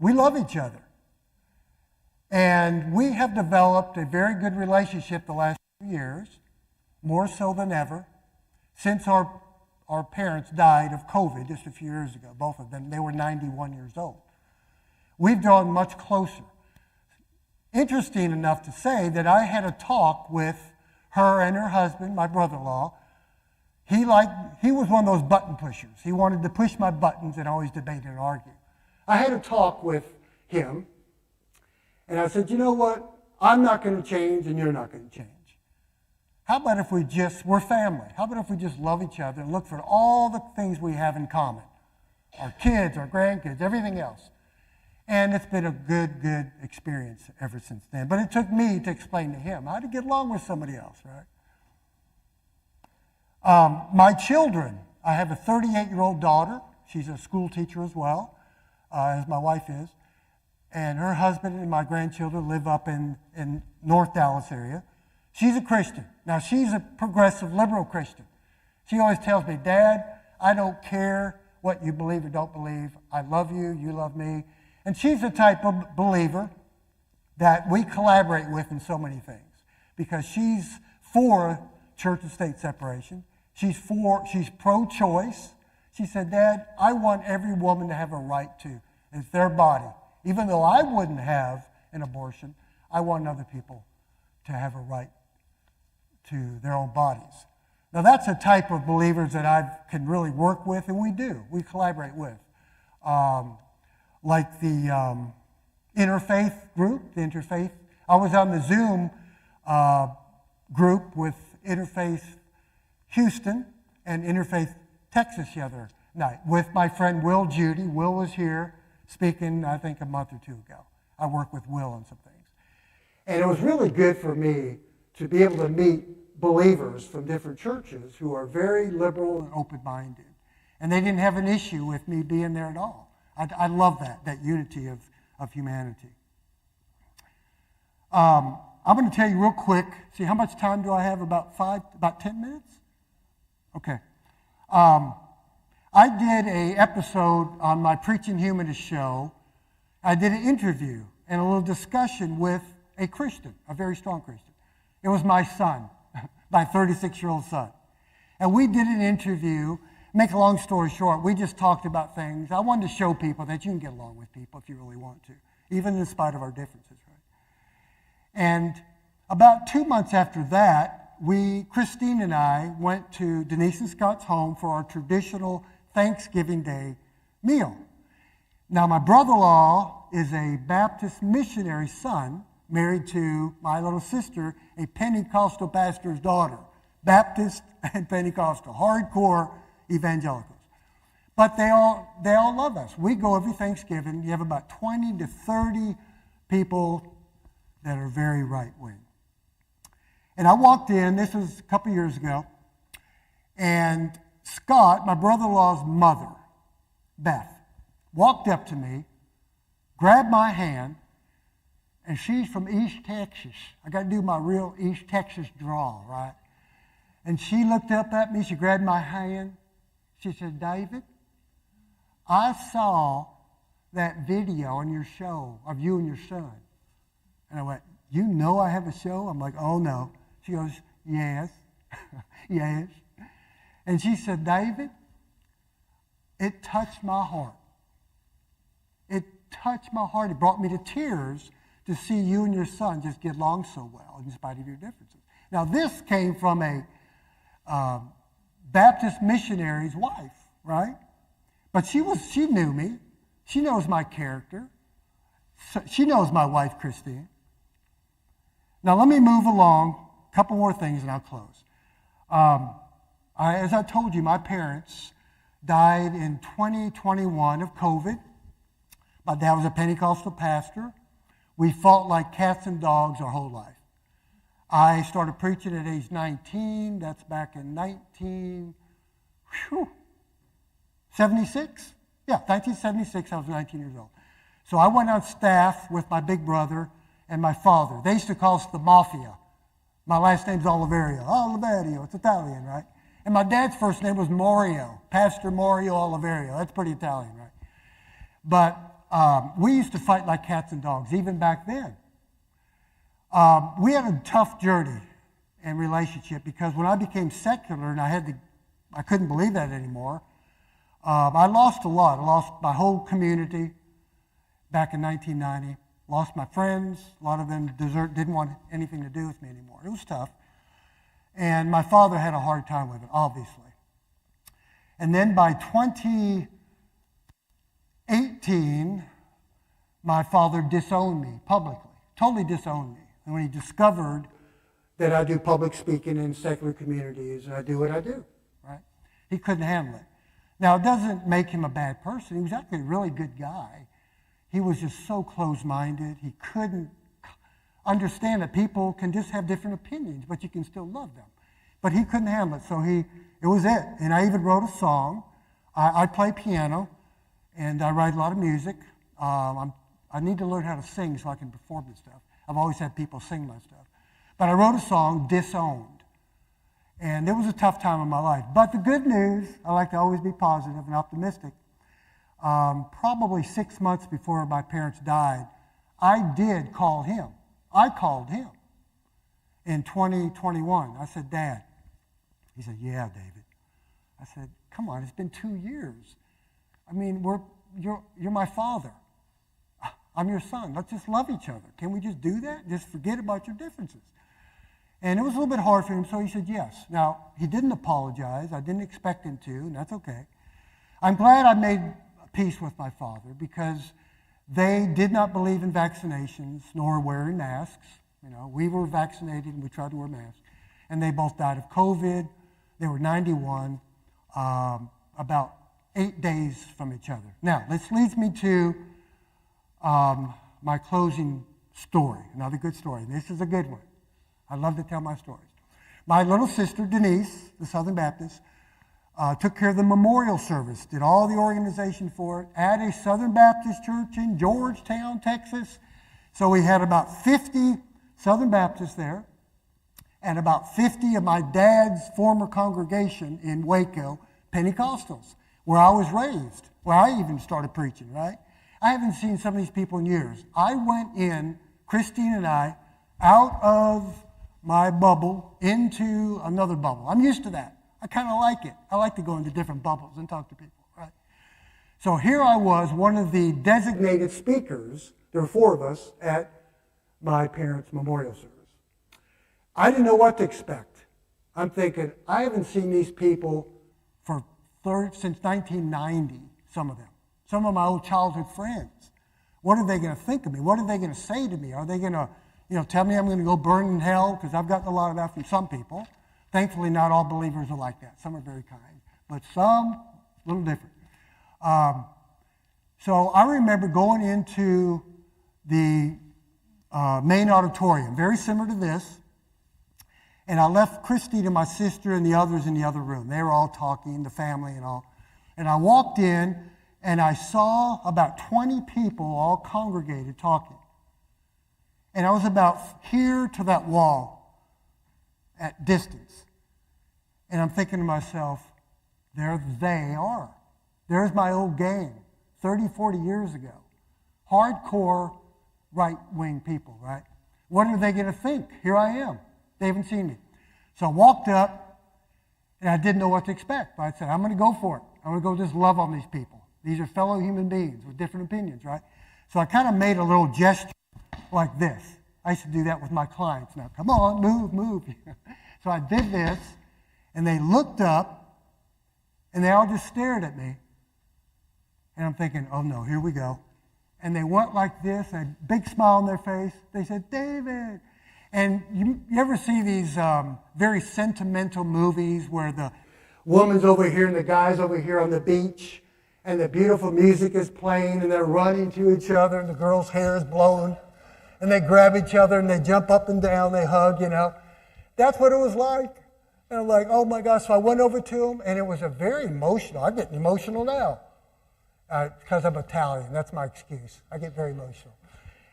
We love each other. And we have developed a very good relationship the last few years, more so than ever, since our parents died of COVID just a few years ago, both of them. They were 91 years old. We've drawn much closer. Interesting enough to say that I had a talk with her and her husband, my brother-in-law. He was one of those button pushers. He wanted to push my buttons and always debate and argue. I had a talk with him, and I said, "You know what? I'm not going to change, and you're not going to change. How about if we're family. How about if we just love each other and look for all the things we have in common? Our kids, our grandkids, everything else." And it's been a good experience ever since then. But it took me to explain to him how to get along with somebody else, right? My children, I have a 38-year-old daughter. She's a school teacher as well, as my wife is. And her husband and my grandchildren live up in North Dallas area. She's a Christian. Now, she's a progressive liberal Christian. She always tells me, "Dad, I don't care what you believe or don't believe. I love you, you love me." And she's the type of believer that we collaborate with in so many things, because she's for church and state separation. She's pro-choice. She said, "Dad, I want every woman to have a right to. It's their body. Even though I wouldn't have an abortion, I want other people to have a right to their own bodies." Now, that's a type of believers that I can really work with, and we do. We collaborate with. Like the interfaith group, the interfaith. I was on the Zoom group with Interfaith Houston and Interfaith Texas the other night with my friend Will Judy. Will was here speaking, I think, a month or 2 ago. I work with Will on some things. And it was really good for me to be able to meet believers from different churches who are very liberal and open-minded. And they didn't have an issue with me being there at all. I love that unity of humanity. I'm going to tell you real quick. See, how much time do I have? About 10 minutes? Okay. I did an episode on my Preaching Humanist show. I did an interview and a little discussion with a Christian, a very strong Christian. It was my son, my 36-year-old son. And we did an interview. Make a long story short, we just talked about things. I wanted to show people that you can get along with people if you really want to, even in spite of our differences, right? And about 2 months after that, Christine and I went to Denise and Scott's home for our traditional Thanksgiving Day meal. Now, my brother-in-law is a Baptist missionary son married to my little sister, a Pentecostal pastor's daughter. Baptist and Pentecostal, hardcore evangelicals. But they all love us. We go every Thanksgiving. You have about 20 to 30 people that are very right-wing. And I walked in, this was a couple years ago, and Scott, my brother-in-law's mother, Beth, walked up to me, grabbed my hand, and she's from East Texas. I got to do my real East Texas drawl, right? And she looked up at me, she grabbed my hand. She said, David, I saw that video on your show of you and your son. And I went, you know I have a show? I'm like, oh no. She goes, yes, yes. And she said, David, it touched my heart. It touched my heart. It brought me to tears to see you and your son just get along so well in spite of your differences. Now this came from a Baptist missionary's wife, right? But she knew me. She knows my character. She knows my wife, Christine. Now let me move along. A couple more things and I'll close. As I told you, my parents died in 2021 of COVID. My dad was a Pentecostal pastor. We fought like cats and dogs our whole life. I started preaching at age 19. That's back in 1976. Yeah, 1976, I was 19 years old. So I went on staff with my big brother and my father. They used to call us the Mafia. My last name's Oliverio. Oliverio, it's Italian, right? And my dad's first name was Mario, Pastor Mario Oliverio. That's pretty Italian, right? But we used to fight like cats and dogs, even back then. We had a tough journey and relationship because when I became secular and I couldn't believe that anymore, I lost a lot. I lost my whole community back in 1990. Lost my friends. A lot of them didn't want anything to do with me anymore. It was tough. And my father had a hard time with it, obviously. And then by 2018, my father disowned me publicly, totally disowned me. And when he discovered that I do public speaking in secular communities and I do what I do, right? He couldn't handle it. Now, it doesn't make him a bad person. He was actually a really good guy. He was just so close-minded. He couldn't understand that people can just have different opinions, but you can still love them. But he couldn't handle it, so it was it. And I even wrote a song. I play piano, and I write a lot of music. I need to learn how to sing so I can perform this stuff. I've always had people sing my stuff. But I wrote a song, Disowned. And it was a tough time in my life. But the good news, I like to always be positive and optimistic. Probably 6 months before my parents died, I did call him. I called him in 2021. I said, Dad. He said, yeah, David. I said, come on, it's been 2 years. I mean, you're my father. I'm your son. Let's just love each other. Can we just do that? Just forget about your differences. And it was a little bit hard for him, so he said yes. Now, he didn't apologize. I didn't expect him to, and that's okay. I'm glad I made peace with my father because they did not believe in vaccinations nor wearing masks. You know, we were vaccinated and we tried to wear masks. And they both died of COVID. They were 91, about 8 days from each other. Now, this leads me to my closing story, another good story. And this is a good one. I love to tell my stories. My little sister, Denise, the Southern Baptist, took care of the memorial service, did all the organization for it at a Southern Baptist church in Georgetown, Texas. So we had about 50 Southern Baptists there and about 50 of my dad's former congregation in Waco, Pentecostals, where I was raised, where I even started preaching, right? I haven't seen some of these people in years. I went in, Christine and I, out of my bubble into another bubble. I'm used to that. I kind of like it. I like to go into different bubbles and talk to people, right? So here I was, one of the designated speakers. There were 4 of us at my parents' memorial service. I didn't know what to expect. I'm thinking, I haven't seen these people since 1990, some of them. Some of my old childhood friends. What are they going to think of me? What are they going to say to me? Are they going to tell me I'm going to go burn in hell? Because I've gotten a lot of that from some people. Thankfully, not all believers are like that. Some are very kind, but some a little different. So I remember going into the main auditorium, very similar to this, and I left Christine and my sister and the others in the other room. They were all talking, the family and all. And I walked in, and I saw about 20 people all congregated talking. And I was about here to that wall at distance. And I'm thinking to myself, there they are. There's my old gang, 30, 40 years ago. Hardcore right-wing people, right? What are they going to think? Here I am. They haven't seen me. So I walked up, and I didn't know what to expect. But I said, I'm going to go for it. I'm going to go just love on these people. These are fellow human beings with different opinions, right? So I kind of made a little gesture like this. I used to do that with my clients. Now, come on, move, move. So I did this, and they looked up, and they all just stared at me. And I'm thinking, oh no, here we go. And they went like this, a big smile on their face. They said, David. And you ever see these very sentimental movies where the woman's over here and the guy's over here on the beach, and the beautiful music is playing, and they're running to each other, and the girl's hair is blowing, and they grab each other, and they jump up and down, they hug, you know. That's what it was like. And I'm like, oh my gosh. So I went over to him, and it was a very emotional. I'm getting emotional now because I'm Italian. That's my excuse. I get very emotional.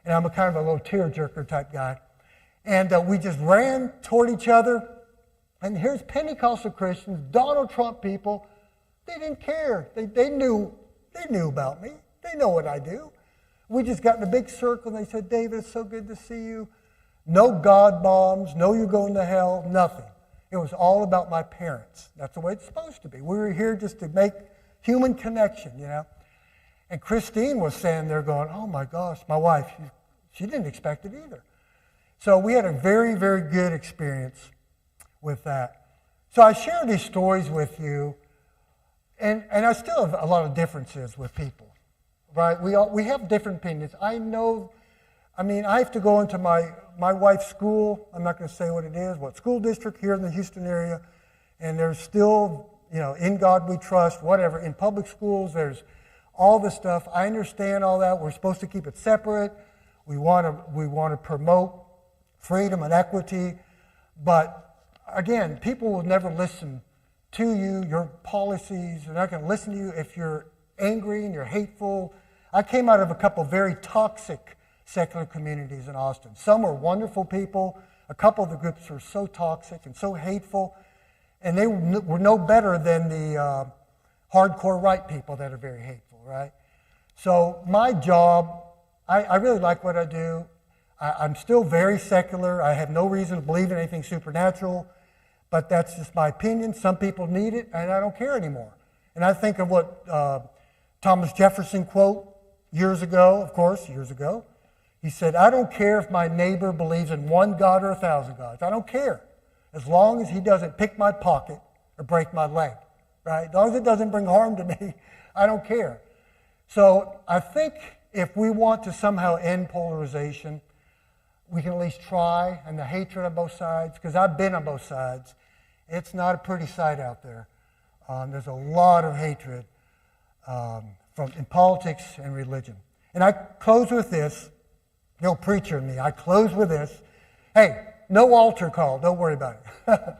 And I'm a kind of a little tearjerker type guy. And we just ran toward each other. And here's Pentecostal Christians, Donald Trump people. They didn't care. They knew about me. They know what I do. We just got in a big circle, and they said, David, it's so good to see you. No God bombs, no you're going to hell, nothing. It was all about my parents. That's the way it's supposed to be. We were here just to make human connection, you know. And Christine was standing there going, oh my gosh, my wife, she didn't expect it either. So we had a very, very good experience with that. So I share these stories with you, and I still have a lot of differences with people, right? We have different opinions. I have to go into my wife's school. I'm not going to say what it is, what school district here in the Houston area, and there's still, you know, in God we trust, whatever. In public schools, there's all this stuff. I understand all that. We're supposed to keep it separate. We want to promote freedom and equity, but again, people will never listen to you, your policies. They're not going to listen to you if you're angry and you're hateful. I came out of a couple of very toxic secular communities in Austin. Some were wonderful people. A couple of the groups were so toxic and so hateful, and they were no better than the hardcore right people that are very hateful, right? So my job, I really like what I do. I'm still very secular. I have no reason to believe in anything supernatural, but that's just my opinion. Some people need it, and I don't care anymore. And I think of what Thomas Jefferson quote years ago. He said, I don't care if my neighbor believes in one God or 1,000 gods. I don't care, as long as he doesn't pick my pocket or break my leg, right? As long as it doesn't bring harm to me, I don't care. So I think if we want to somehow end polarization, we can at least try, and the hatred on both sides, because I've been on both sides. It's not a pretty sight out there. There's a lot of hatred in politics and religion. And I close with this. No preacher in me. I close with this. Hey, no altar call. Don't worry about it.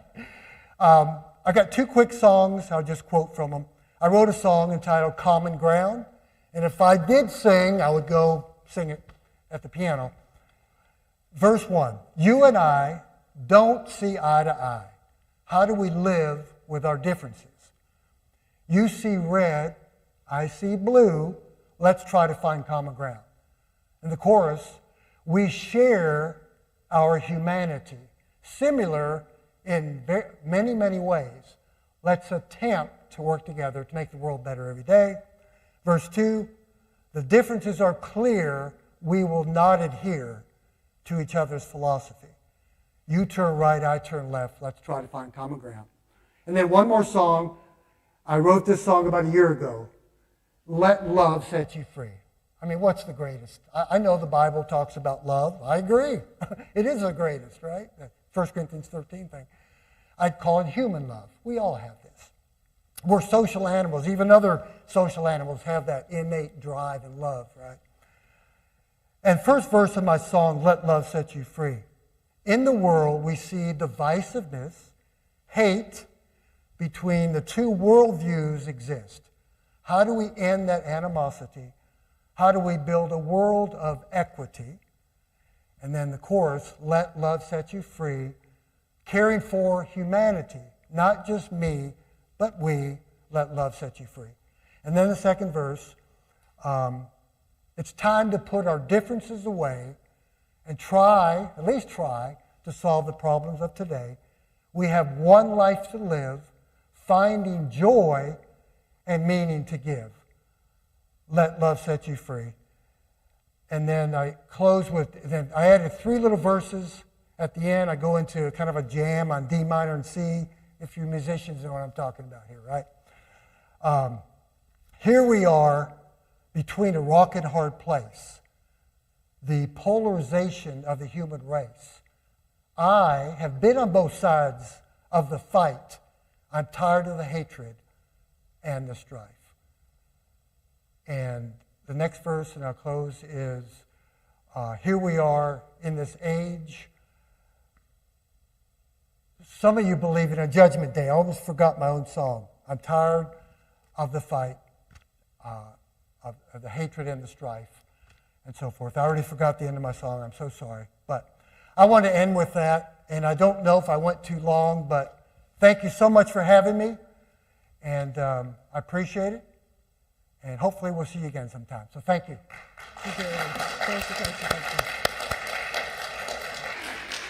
I got two quick songs. I'll just quote from them. I wrote a song entitled Common Ground. And if I did sing, I would go sing it at the piano. Verse 1, you and I don't see eye to eye. How do we live with our differences? You see red, I see blue. Let's try to find common ground. In the chorus, we share our humanity, similar in many, many ways. Let's attempt to work together to make the world better every day. Verse 2, the differences are clear. We will not adhere to each other's philosophy. You turn right, I turn left. Let's try to find common ground. And then one more song. I wrote this song about a year ago. Let love set you free. I mean, what's the greatest? I know the Bible talks about love. I agree. It is the greatest, right? That 1 Corinthians 13 thing. I'd call it human love. We all have this. We're social animals. Even other social animals have that innate drive and love, right? And first verse of my song, Let Love Set You Free. In the world, we see divisiveness, hate between the two worldviews exist. How do we end that animosity? How do we build a world of equity? And then the chorus, let love set you free, caring for humanity, not just me, but we, let love set you free. And then the second verse, it's time to put our differences away and try, at least try, to solve the problems of today. We have one life to live, finding joy and meaning to give. Let love set you free. And then I close with, then I added 3 little verses at the end. I go into kind of a jam on D minor and C, if you musicians know what I'm talking about here, right? Here we are between a rock and hard place, the polarization of the human race. I have been on both sides of the fight. I'm tired of the hatred and the strife. And the next verse, and I'll close, is here we are in this age. Some of you believe in a judgment day. I almost forgot my own song. I'm tired of the fight, of the hatred and the strife, and so forth. I already forgot the end of my song. I'm so sorry. But I want to end with that, and I don't know if I went too long, but thank you so much for having me, and I appreciate it. And hopefully we'll see you again sometime. So thank you. Thank you.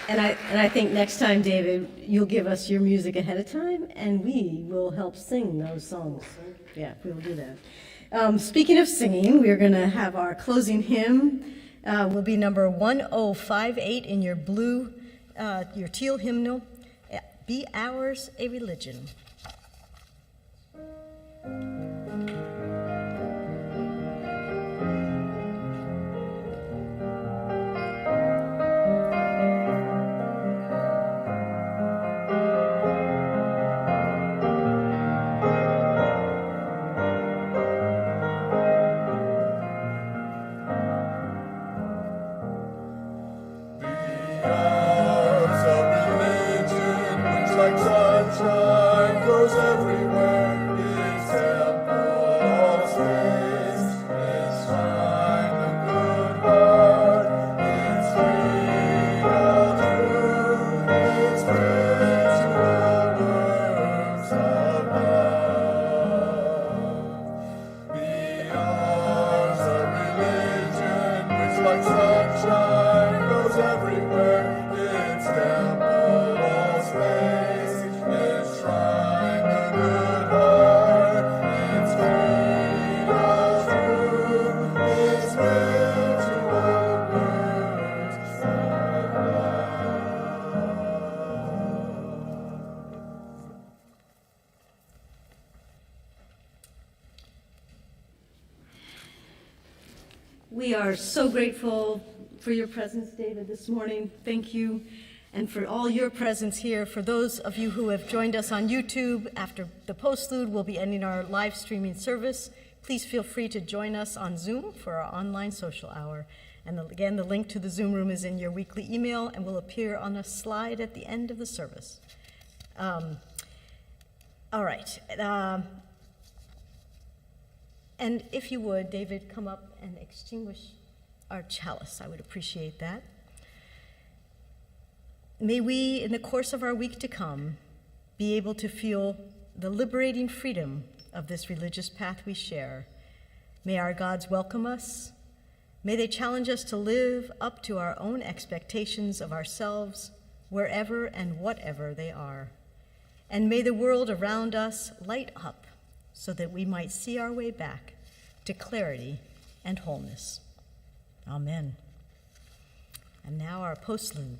And I think next time, David, you'll give us your music ahead of time, and we will help sing those songs. Yeah, we will do that. Speaking of singing, we're going to have our closing hymn. Will be number 1058 in your blue, your teal hymnal. Be Ours a Religion. We are so grateful for your presence, David, this morning. Thank you. And for all your presence here. For those of you who have joined us on YouTube, after the postlude, we'll be ending our live streaming service. Please feel free to join us on Zoom for our online social hour. And again, the link to the Zoom room is in your weekly email and will appear on a slide at the end of the service. All right. And if you would, David, come up and extinguish our chalice. I would appreciate that. May we, in the course of our week to come, be able to feel the liberating freedom of this religious path we share. May our gods welcome us. May they challenge us to live up to our own expectations of ourselves, wherever and whatever they are. And may the world around us light up so that we might see our way back to clarity and wholeness. Amen. And now our postlude.